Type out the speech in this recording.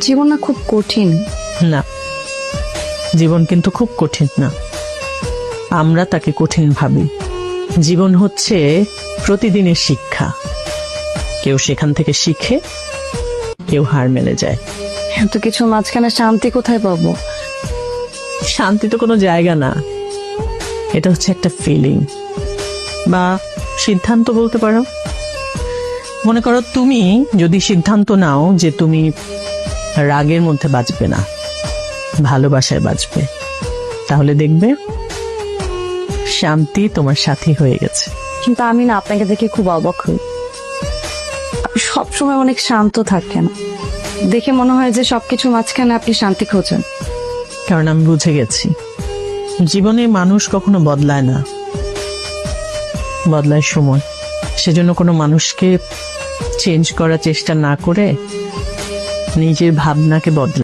জীবন না খুব কঠিন। না, জীবন কিন্তু খুব কঠিন না, আমরা তাকে কঠিন ভাবি। জীবন হচ্ছে প্রতিদিনের শিক্ষা, কেউ সেখান থেকে শিখে, কেউ হার মেনে যায়। এত কিছু মাঝখানে শান্তি কোথায় পাবো? শান্তি তো কোনো জায়গা না, এটা হচ্ছে একটা ফিলিং বা সিদ্ধান্ত বলতে পারো। মনে করো তুমি যদি সিদ্ধান্ত নাও যে তুমি রাগের মধ্যে বাঁচবে না, ভালোবাসায় বাঁচবে, তাহলে দেখবে শান্তি তোমার সাথী হয়ে গেছে। কিন্তু আমি না আপনাকে দেখে খুব অবাক হই। আপনি সবসময় অনেক শান্ত থাকেন, দেখে মনে হয় যে সবকিছু মাঝখানে আপনি শান্তি খোঁজেন। কারণ আমি বুঝে গেছি জীবনে মানুষ কখনো বদলায় না, বদলায় সময়। সেজন্য কোনো মানুষকে চেঞ্জ করার চেষ্টা না করে নিজের ভাবনাকে বদলা।